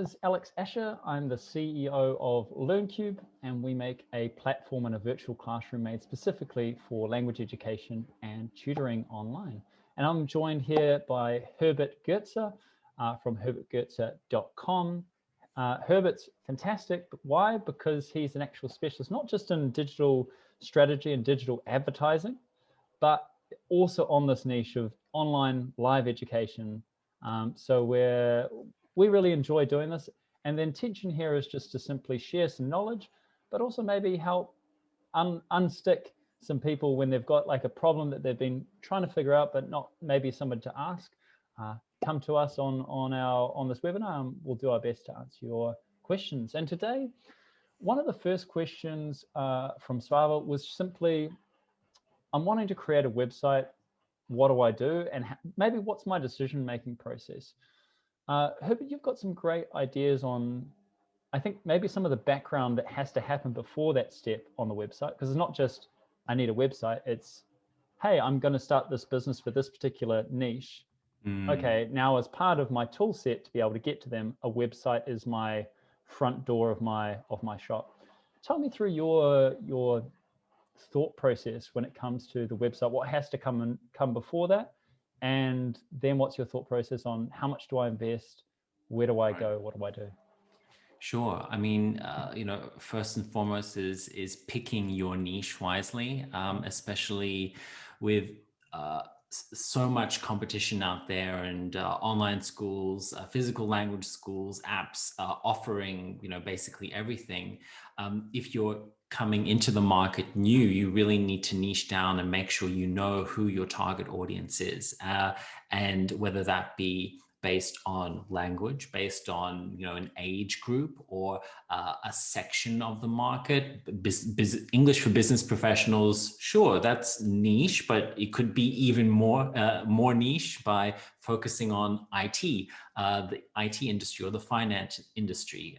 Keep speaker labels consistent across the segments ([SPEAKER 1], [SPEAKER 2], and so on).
[SPEAKER 1] is Alex Asher. I'm the CEO of LearnCube, and we make a platform and a virtual classroom made specifically for language education and tutoring online. And I'm joined here by Herbert Gerzer from herbertgerzer.com. Herbert's fantastic. But why? Because he's an actual specialist, not just in digital strategy and digital advertising, but also on this niche of online live education. So we really enjoy doing this. And the intention here is just to simply share some knowledge, but also maybe help unstick some people when they've got like a problem that they've been trying to figure out, but not maybe someone to ask. Come to us on this webinar, and we'll do our best to answer your questions. And today, one of the first questions from Svava was simply, I'm wanting to create a website. What do I do? And maybe what's my decision-making process? Herbert, you've got some great ideas on, I think, maybe some of the background that has to happen before that step on the website, because it's not just, I need a website. It's, hey, I'm going to start this business for this particular niche. Okay, now as part of my tool set to be able to get to them, a website is my front door of my shop. Tell me through your thought process when it comes to the website. What has to come before that? And then what's your thought process on how much do I invest? Where do I go? What do I do?
[SPEAKER 2] Sure. I mean, first and foremost is picking your niche wisely, especially with so much competition out there, and online schools, physical language schools, apps offering, basically everything. If you're coming into the market new, you really need to niche down and make sure you know who your target audience is, and whether that be based on language, based on an age group, or a section of the market. English for business professionals, sure, that's niche, but it could be even more niche by focusing on IT, the IT industry or the finance industry.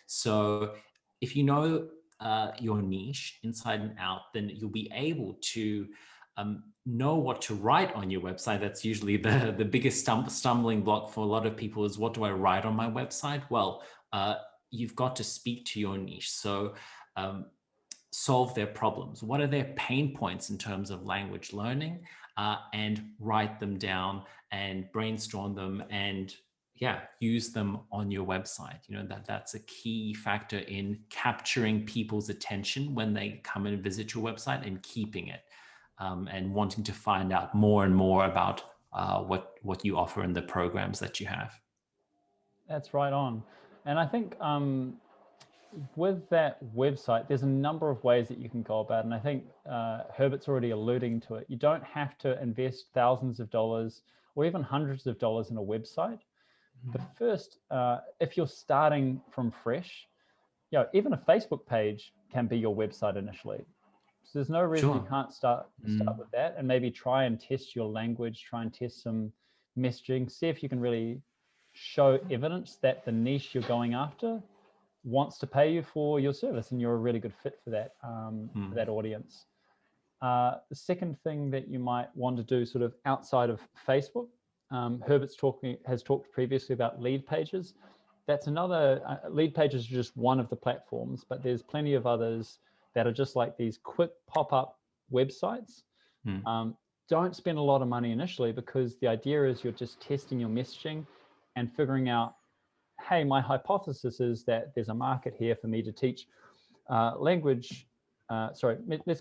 [SPEAKER 2] So if you know your niche inside and out, then you'll be able to know what to write on your website. That's usually the biggest stumbling block for a lot of people, is what do I write on my website? Well, you've got to speak to your niche. So solve their problems. What are their pain points in terms of language learning? And write them down and brainstorm them, and use them on your website. That's a key factor in capturing people's attention when they come and visit your website, and keeping it. And wanting to find out more and more about what you offer in the programs that you have.
[SPEAKER 1] That's right on. And I think with that website, there's a number of ways that you can go about it. And I think Herbert's already alluding to it. You don't have to invest thousands of dollars or even hundreds of dollars in a website. But first, if you're starting from fresh, even a Facebook page can be your website initially. So there's no reason you can't start with that, and maybe try and test your language, try and test some messaging, see if you can really show evidence that the niche you're going after wants to pay you for your service, and you're a really good fit for that for that audience. The second thing that you might want to do sort of outside of Facebook, has talked previously about lead pages. That's another, lead pages are just one of the platforms, but there's plenty of others that are just like these quick pop-up websites. Don't spend a lot of money initially, because the idea is you're just testing your messaging and figuring out, hey, my hypothesis is that there's a market here for me to teach let's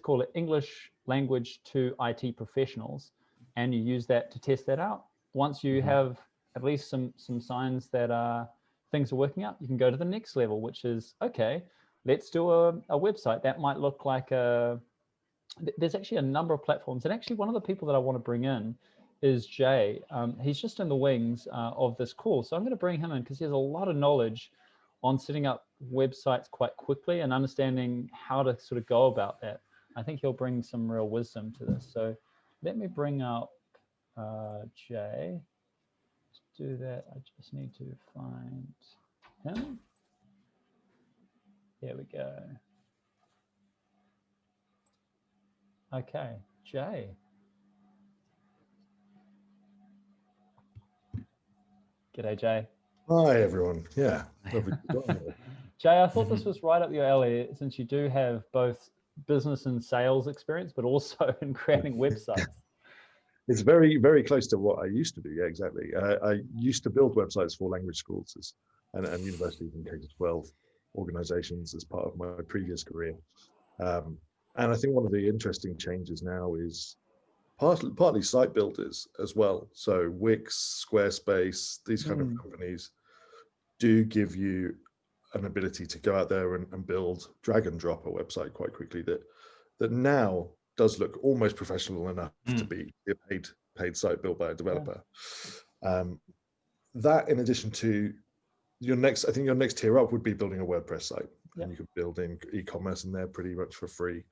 [SPEAKER 1] call it English language to IT professionals. And you use that to test that out. Once you have at least some signs that things are working out, you can go to the next level, which is, okay, let's do a website that might look like there's actually a number of platforms. And actually one of the people that I want to bring in is Jay. He's just in the wings of this call. So I'm going to bring him in because he has a lot of knowledge on setting up websites quite quickly and understanding how to sort of go about that. I think he'll bring some real wisdom to this. So let me bring up Jay. To do that, I just need to find him. There we go. Okay, Jay. G'day, Jay.
[SPEAKER 3] Hi, everyone. Yeah, lovely to join you.
[SPEAKER 1] Jay, I thought this was right up your alley since you do have both business and sales experience, but also in creating websites.
[SPEAKER 3] It's very, very close to what I used to do. Yeah, exactly. I used to build websites for language schools and universities and K-12 organizations as part of my previous career. Um, and I think one of the interesting changes now is partly site builders as well. So Wix, Squarespace, these kind of companies do give you an ability to go out there and build, drag and drop a website quite quickly that now does look almost professional enough to be a paid site built by a developer. That in addition to I think your next tier up would be building a WordPress site. And you can build in e-commerce in there pretty much for free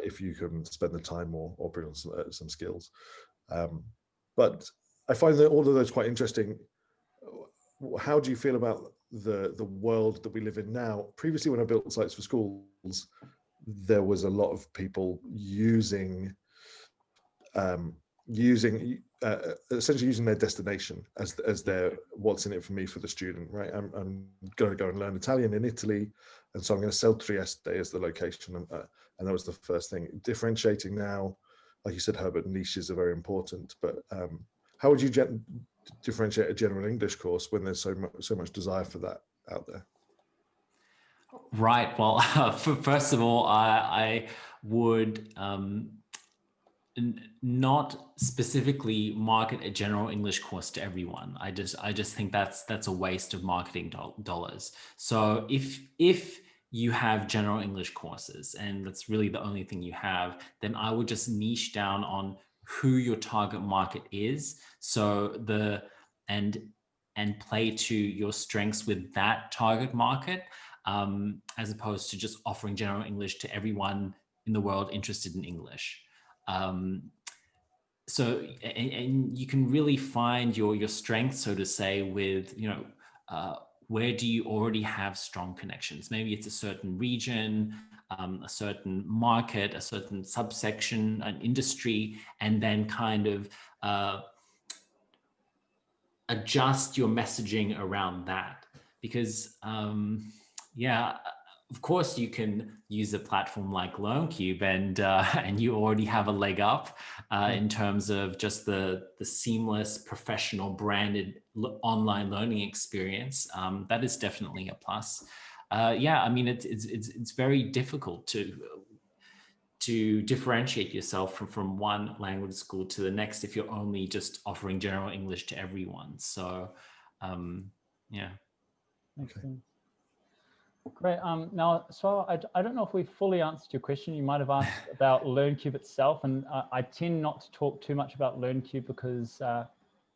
[SPEAKER 3] if you can spend the time or bring on some skills. But I find that all of those quite interesting. How do you feel about the world that we live in now? Previously, when I built sites for schools, there was a lot of people using essentially using their destination as their what's in it for me for the student, right? I'm going to go and learn Italian in Italy, and so I'm going to sell Trieste as the location, and that was the first thing. Differentiating now, like you said, Herbert, niches are very important. But how would you differentiate a general English course when there's so much desire for that out there?
[SPEAKER 2] Right. Well, first of all, I would not specifically market a general English course to everyone. I just think that's a waste of marketing dollars. So if you have general English courses and that's really the only thing you have, then I would just niche down on who your target market is. So and play to your strengths with that target market, as opposed to just offering general English to everyone in the world interested in English. So and you can really find your strength, so to say, with, where do you already have strong connections? Maybe it's a certain region, a certain market, a certain subsection, an industry, and then kind of adjust your messaging around that. Because of course you can use a platform like LearnCube and you already have a leg up in terms of just the seamless, professional, branded online learning experience. That is definitely a plus. I mean, it's very difficult to differentiate yourself from one language school to the next if you're only just offering general English to everyone. So, yeah.
[SPEAKER 1] Makes sense. Great. Now, so I don't know if we fully answered your question. You might have asked about LearnCube itself, and I tend not to talk too much about LearnCube because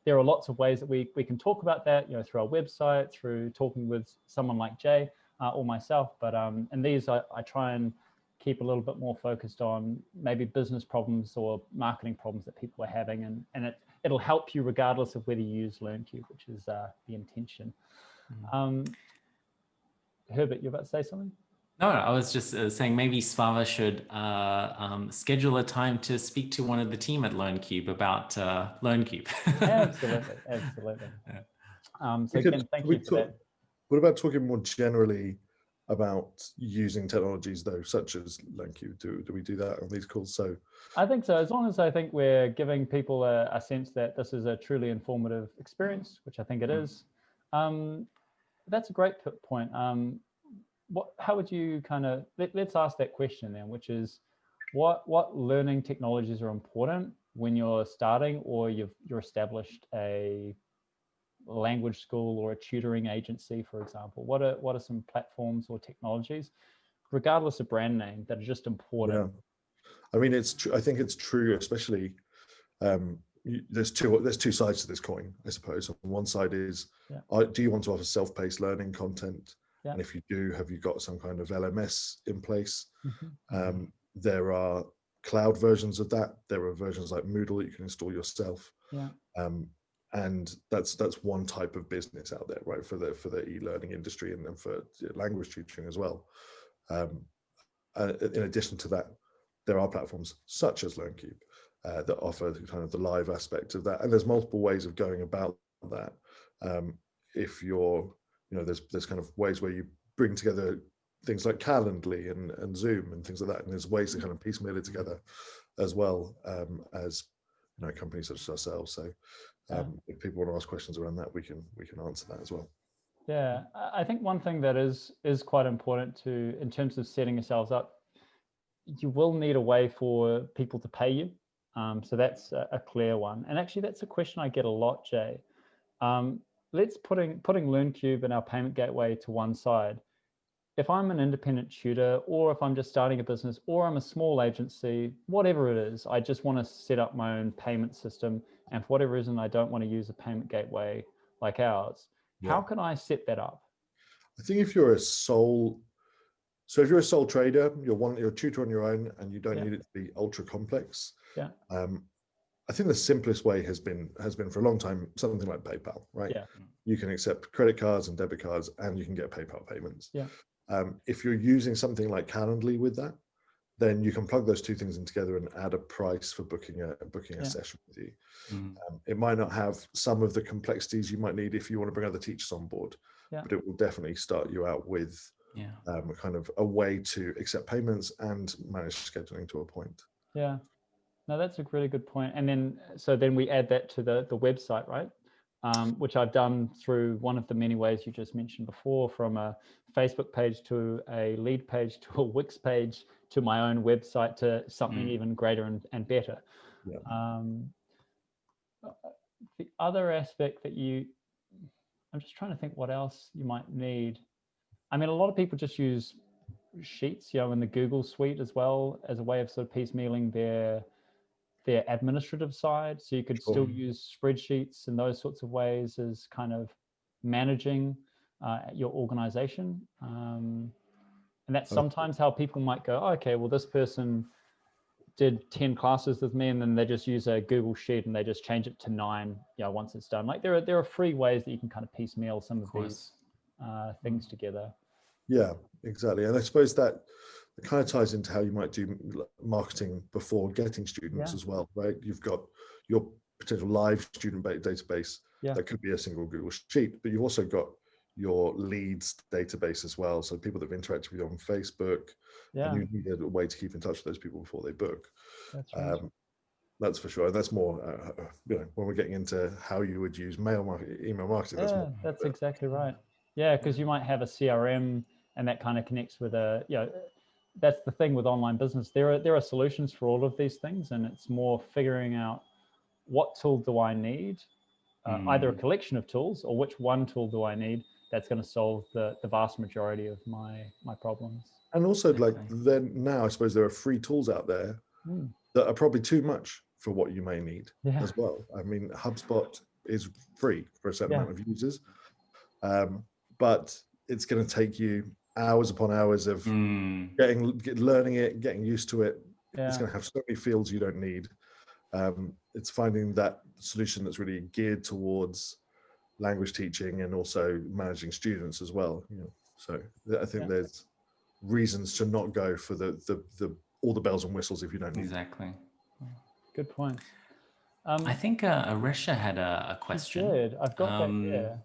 [SPEAKER 1] there are lots of ways that we can talk about that, through our website, through talking with someone like Jay or myself. But and these I try and keep a little bit more focused on maybe business problems or marketing problems that people are having, and it'll help you regardless of whether you use LearnCube, which is the intention. Herbert, you're about to say something?
[SPEAKER 2] No, I was just saying maybe Svava should schedule a time to speak to one of the team at LearnCube about LearnCube.
[SPEAKER 1] Absolutely. Yeah. So again, thank you for that.
[SPEAKER 3] What about talking more generally about using technologies, though, such as LearnCube? Do we do that on these calls? So
[SPEAKER 1] I think so. As long as I think we're giving people a sense that this is a truly informative experience, which I think it is. That's a great point. How would you kind of, let's ask that question then, which is what learning technologies are important when you're starting or you're established a language school or a tutoring agency, for example? What are some platforms or technologies, regardless of brand name, that are just important?
[SPEAKER 3] Yeah. I mean, I think it's true, especially there's two sides to this coin, I suppose. On one side is, do you want to offer self-paced learning content? Yeah. And if you do, have you got some kind of LMS in place? There are cloud versions of that. There are versions like Moodle that you can install yourself. Yeah. And that's one type of business out there, right? For the e-learning industry and then for language tutoring as well. In addition to that, there are platforms such as LearnCube that offer kind of the live aspect of that. And there's multiple ways of going about that. if you're, there's kind of ways where you bring together things like Calendly and Zoom and things like that, and there's ways to kind of piecemeal it together as well, as companies such as ourselves. So if people want to ask questions around that, we can answer that as well.
[SPEAKER 1] Yeah, I think one thing that is quite important in terms of setting yourselves up, you will need a way for people to pay you. So that's a clear one. And actually, that's a question I get a lot, Jay. Let's putting LearnCube and our payment gateway to one side. If I'm an independent tutor, or if I'm just starting a business, or I'm a small agency, whatever it is, I just want to set up my own payment system. And for whatever reason, I don't want to use a payment gateway like ours. How can I set that up?
[SPEAKER 3] I think if you're a sole trader, you're a tutor on your own, and you don't need it to be ultra complex.
[SPEAKER 1] Yeah.
[SPEAKER 3] I think the simplest way has been for a long time something like PayPal, right?
[SPEAKER 1] Yeah.
[SPEAKER 3] You can accept credit cards and debit cards, and you can get PayPal payments.
[SPEAKER 1] Yeah.
[SPEAKER 3] If you're using something like Calendly with that, then you can plug those two things in together and add a price for booking a session with you. It might not have some of the complexities you might need if you want to bring other teachers on board, but it will definitely start you out with kind of a way to accept payments and manage scheduling to a point.
[SPEAKER 1] Yeah. No, that's a really good point. And then we add that to the website, right? Which I've done through one of the many ways you just mentioned before, from a Facebook page to a lead page to a Wix page to my own website to something even greater and better. Yeah. The other aspect that I'm just trying to think what else you might need. I mean, a lot of people just use Sheets, in the Google suite as well, as a way of sort of piecemealing their administrative side. So you could still use spreadsheets and those sorts of ways as kind of managing your organization. And that's sometimes how people might go, oh, okay, well, this person did 10 classes with me, and then they just use a Google Sheet and they just change it to 9 once it's done. Like there are free ways that you can kind of piecemeal some of these things together.
[SPEAKER 3] Yeah, exactly. And I suppose that kind of ties into how you might do marketing before getting students as well, right? You've got your potential live student database that could be a single Google Sheet, but you've also got your leads database as well. So people that have interacted with you on Facebook, and you need a way to keep in touch with those people before they book.
[SPEAKER 1] That's right.
[SPEAKER 3] That's for sure. And that's more, when we're getting into how you would use email marketing.
[SPEAKER 1] That's exactly right. Yeah, because you might have a CRM, and that kind of connects with that's the thing with online business. There are solutions for all of these things, and it's more figuring out what tool do I need, either a collection of tools or which one tool do I need that's going to solve the vast majority of my problems.
[SPEAKER 3] And also, then now I suppose there are free tools out there that are probably too much for what you may need as well. I mean, HubSpot is free for a certain amount of users, but it's going to take you hours upon hours of learning it, getting used to it. It's going to have so many fields you don't need. It's finding that solution that's really geared towards language teaching and also managing students as well. So I think there's reasons to not go for the all the bells and whistles if you don't need
[SPEAKER 2] exactly.
[SPEAKER 1] Good point.
[SPEAKER 2] I think Aresha had a question.
[SPEAKER 1] She did. I've got that here.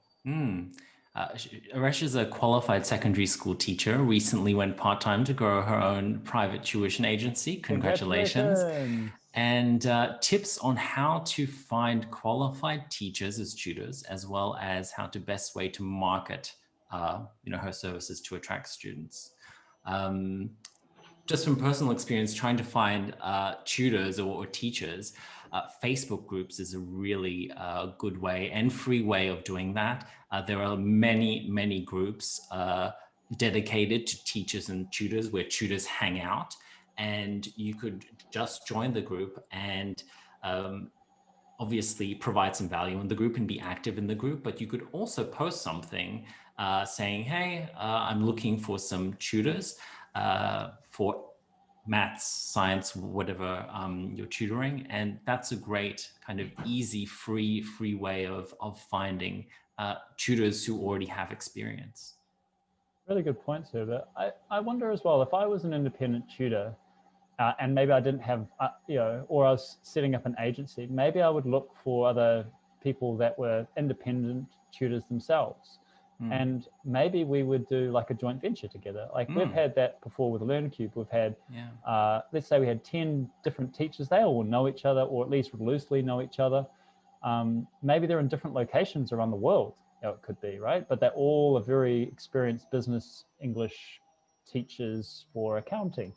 [SPEAKER 2] Aresha is a qualified secondary school teacher, recently went part-time to grow her own private tuition agency. Congratulations. And tips on how to find qualified teachers as tutors, as well as how to best way to market her services to attract students. Just from personal experience, trying to find tutors or teachers, Facebook groups is a really good way and free way of doing that. There are many groups dedicated to teachers and tutors where tutors hang out, and you could just join the group and obviously provide some value in the group and be active in the group. But you could also post something saying, hey, I'm looking for some tutors for maths, science, whatever you're tutoring. And that's a great kind of easy, free way of finding tutors who already have experience.
[SPEAKER 1] Really good points, Herbert. I wonder as well, if I was an independent tutor and maybe I didn't have, or I was setting up an agency, maybe I would look for other people that were independent tutors themselves. And maybe we would do like a joint venture together. Like we've had that before with LearnCube. We've had, let's say we had 10 different teachers. They all know each other, or at least loosely know each other. Maybe they're in different locations around the world. It could be, right? But they're all a very experienced business English teachers for accounting.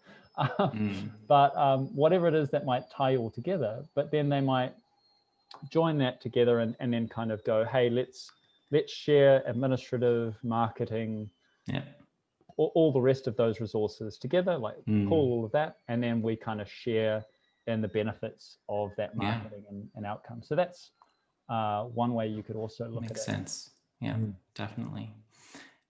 [SPEAKER 1] But whatever it is that might tie you all together, but then they might join that together and then kind of go, hey, let's share administrative, marketing, all the rest of those resources together, like pull all of that, and then we kind of share in the benefits of that marketing and outcome. So that's one way you could also look at it.
[SPEAKER 2] Makes sense. Yeah, definitely.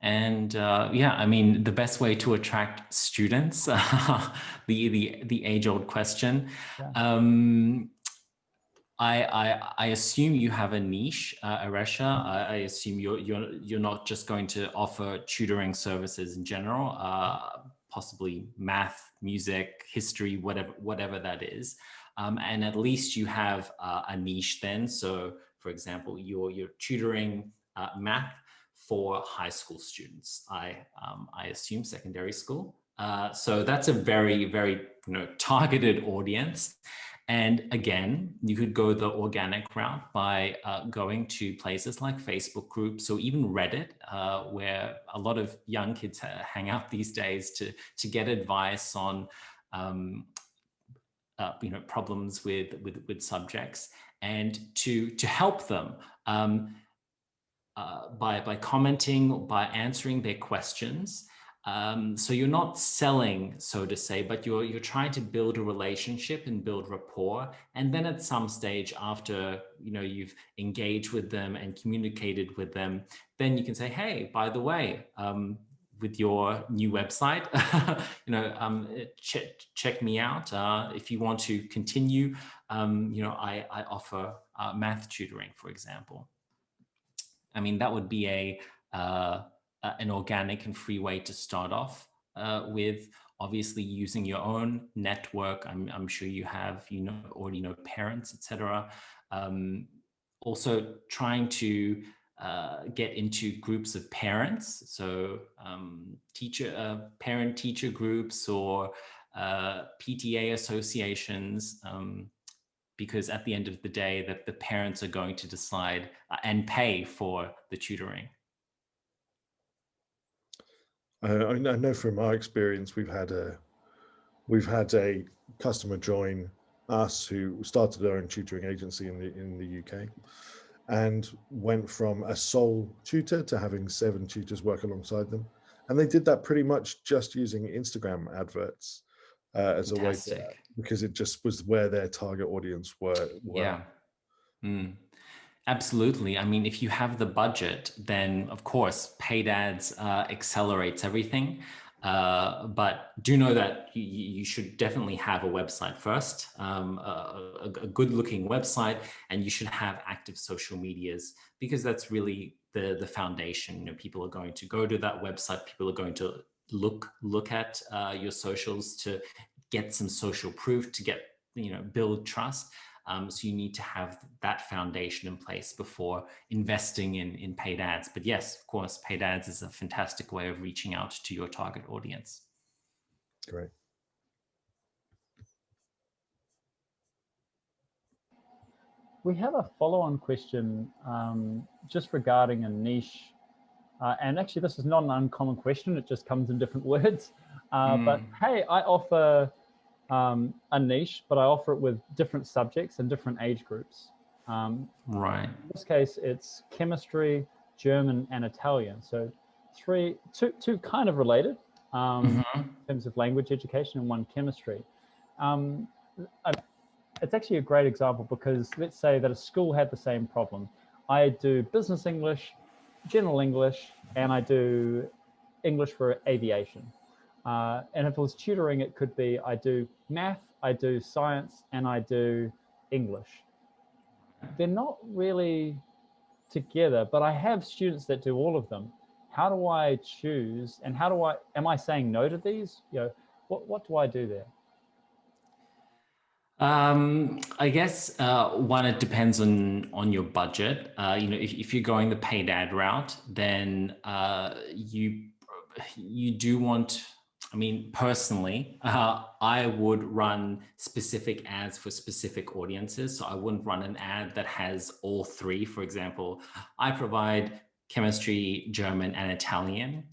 [SPEAKER 2] And I mean, the best way to attract students, the age-old question. I assume you have a niche, Aresha. I assume you're not just going to offer tutoring services in general, possibly math, music, history, whatever that is. And at least you have a niche then. So, for example, you're tutoring math for high school students. I assume secondary school. So that's a very, very targeted audience. And again, you could go the organic route by going to places like Facebook groups or even Reddit, where a lot of young kids hang out these days to get advice on problems with subjects, and to help them by commenting, by answering their questions. So you're not selling, so to say, but you're trying to build a relationship and build rapport. And then at some stage after, you've engaged with them and communicated with them, then you can say, hey, by the way, with your new website, check me out. If you want to continue, I offer math tutoring, for example. I mean, that would be an organic and free way to start off with, obviously using your own network. I'm sure you have, already know parents, etc. Also trying to get into groups of parents. So parent-teacher groups or PTA associations, because at the end of the day, that the parents are going to decide and pay for the tutoring.
[SPEAKER 3] I know from our experience, we've had a customer join us who started their own tutoring agency in the UK, and went from a sole tutor to having 7 tutors work alongside them, and they did that pretty much just using Instagram adverts as
[SPEAKER 2] Fantastic.
[SPEAKER 3] a way because it just was where their target audience were.
[SPEAKER 2] Yeah. Absolutely. I mean, if you have the budget, then of course paid ads accelerates everything. But do know that you should definitely have a website first, a good looking website, and you should have active social medias, because that's really the foundation. People are going to go to that website. People are going to look at your socials to get some social proof, to get, build trust. So you need to have that foundation in place before investing in paid ads. But yes, of course, paid ads is a fantastic way of reaching out to your target audience.
[SPEAKER 3] Great.
[SPEAKER 1] We have a follow-on question just regarding a niche. And actually, this is not an uncommon question. It just comes in different words. But hey, I offer a niche, but I offer it with different subjects and different age groups.
[SPEAKER 2] Right.
[SPEAKER 1] In this case, it's chemistry, German, and Italian. So two kind of related in terms of language education, and one chemistry. It's actually a great example, because let's say that a school had the same problem. I do business English, general English, and I do English for aviation. And if it was tutoring, it could be I do math, I do science, and I do English. They're not really together, but I have students that do all of them. How do I choose, and am I saying no to these? What do I do there?
[SPEAKER 2] I guess one, it depends on your budget. If you're going the paid ad route, then you do want. I mean, personally, I would run specific ads for specific audiences. So I wouldn't run an ad that has all three. For example, I provide chemistry, German, and Italian.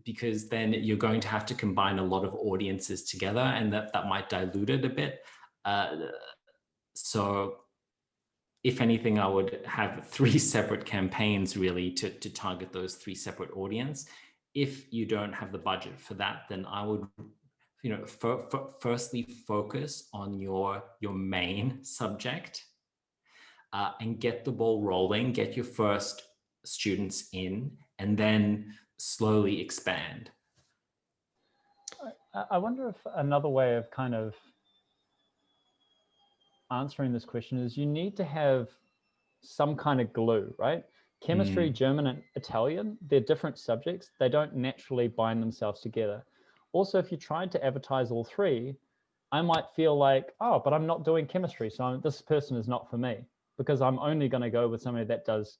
[SPEAKER 2] Because then you're going to have to combine a lot of audiences together, and that might dilute it a bit. So if anything, I would have 3 separate campaigns really to target those 3 separate audience. If you don't have the budget for that, then I would, firstly focus on your main subject and get the ball rolling, get your first students in, and then slowly expand.
[SPEAKER 1] I wonder if another way of kind of answering this question is you need to have some kind of glue, right? Chemistry, German, and Italian, they're different subjects. They don't naturally bind themselves together. Also, if you tried to advertise all 3, I might feel like, oh, but I'm not doing chemistry, so this person is not for me, because I'm only going to go with somebody that does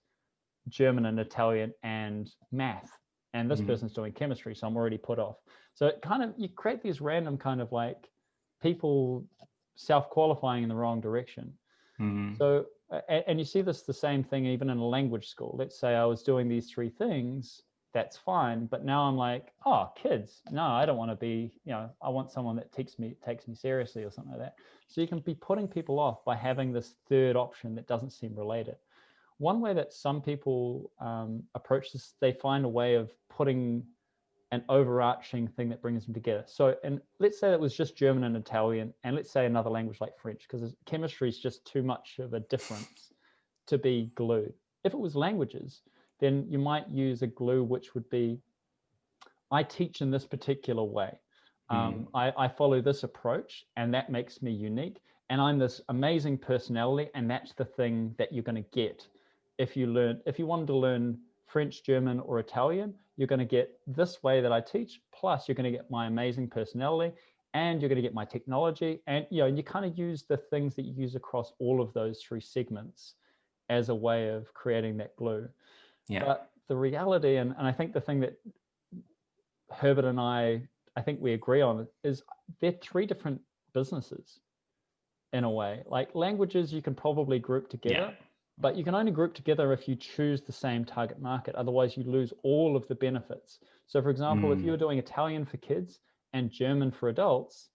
[SPEAKER 1] German and Italian and math, and this person's doing chemistry, so I'm already put off. So it kind of, you create these random kind of like people self-qualifying in the wrong direction. So, and you see this the same thing even in a language school. Let's say I was doing these 3 things, that's fine, but now I'm like, oh, kids, no, I don't want to be, I want someone that takes me seriously or something like that. So you can be putting people off by having this third option that doesn't seem related. One way that some people approach this, they find a way of putting an overarching thing that brings them together. So, and let's say it was just German and Italian, and let's say another language like French, because chemistry is just too much of a difference to be glued. If it was languages, then you might use a glue which would be, I teach in this particular way. I follow this approach, and that makes me unique. And I'm this amazing personality, and that's the thing that you're going to get if you wanted to learn French, German, or Italian. You're going to get this way that I teach, plus you're going to get my amazing personality, and you're going to get my technology. And you kind of use the things that you use across all of those 3 segments as a way of creating that glue. Yeah. But the reality, and I think the thing that Herbert and I think we agree on, is they're 3 different businesses in a way. Like languages, you can probably group together. Yeah. But you can only group together if you choose the same target market. Otherwise, you lose all of the benefits. So, for example, if you're doing Italian for kids and German for adults,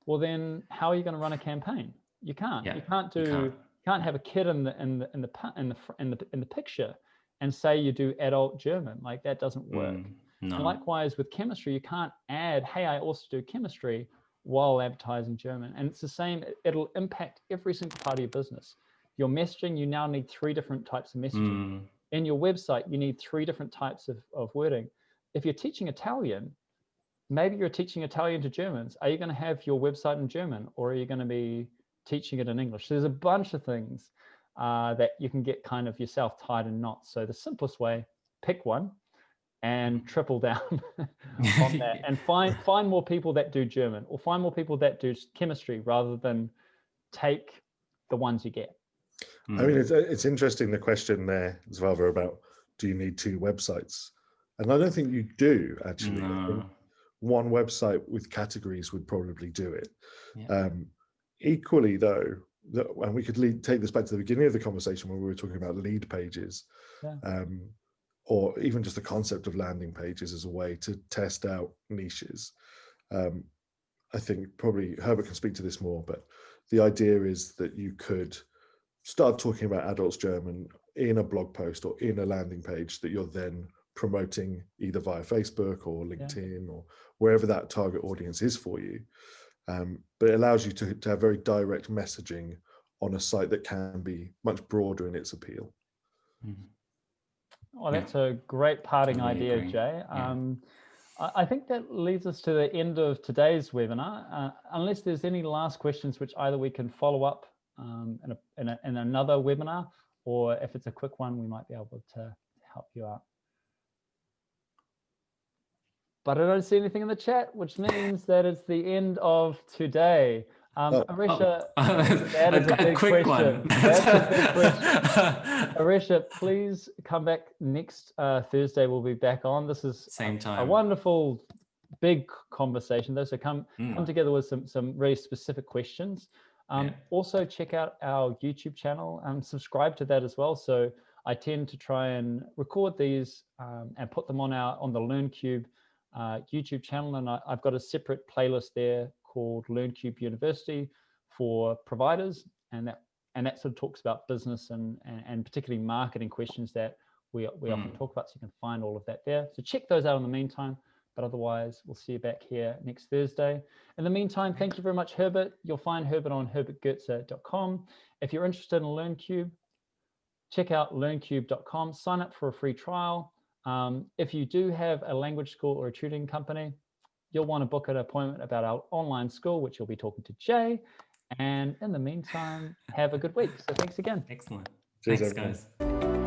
[SPEAKER 1] well, then how are you going to run a campaign? You can't. Yeah, you can't have a kid in the picture and say you do adult German. Like that doesn't work. No. And likewise with chemistry, you can't add, hey, I also do chemistry while advertising German. And it's the same. It'll impact every single part of your business. Your messaging, you now need 3 different types of messaging. In your website, you need 3 different types of wording. If you're teaching Italian, maybe you're teaching Italian to Germans. Are you going to have your website in German, or are you going to be teaching it in English? So there's a bunch of things that you can get kind of yourself tied in knots. So the simplest way, pick one and triple down on that, and find more people that do German, or find more people that do chemistry, rather than take the ones you get.
[SPEAKER 3] I mean, it's interesting, the question there, Zvava, about do you need 2 websites? And I don't think you do, actually. No. I think one website with categories would probably do it. Yeah. Equally, though, and we could take this back to the beginning of the conversation when we were talking about lead pages, or even just the concept of landing pages as a way to test out niches. I think probably Herbert can speak to this more, but the idea is that you could start talking about adults German in a blog post or in a landing page that you're then promoting either via Facebook or LinkedIn or wherever that target audience is for you. But it allows you to have very direct messaging on a site that can be much broader in its appeal.
[SPEAKER 1] Well, that's a great parting idea, Jay. I think that leads us to the end of today's webinar. Unless there's any last questions, which either we can follow up in another webinar, or if it's a quick one, we might be able to help you out. But I don't see anything in the chat, which means that it's the end of today. Arisha,
[SPEAKER 2] that
[SPEAKER 1] is a big
[SPEAKER 2] quick
[SPEAKER 1] question.
[SPEAKER 2] one.
[SPEAKER 1] That's a big question. Arisha, please come back next Thursday. We'll be back on. This is
[SPEAKER 2] Same time.
[SPEAKER 1] a wonderful, big conversation. Though, so come together with some really specific questions. Also, check out our YouTube channel and subscribe to that as well. So I tend to try and record these and put them on the LearnCube YouTube channel, and I've got a separate playlist there called LearnCube University for providers, and that sort of talks about business and particularly marketing questions that we often talk about. So you can find all of that there. So check those out in the meantime. But otherwise, we'll see you back here next Thursday. In the meantime, thank you very much, Herbert. You'll find Herbert on herbertgerzer.com. If you're interested in LearnCube, check out learncube.com. Sign up for a free trial. If you do have a language school or a tutoring company, you'll want to book an appointment about our online school, which you'll be talking to Jay. And in the meantime, have a good week. So thanks again.
[SPEAKER 2] Excellent.
[SPEAKER 3] Cheers,
[SPEAKER 2] Thanks,
[SPEAKER 3] everyone.
[SPEAKER 2] guys.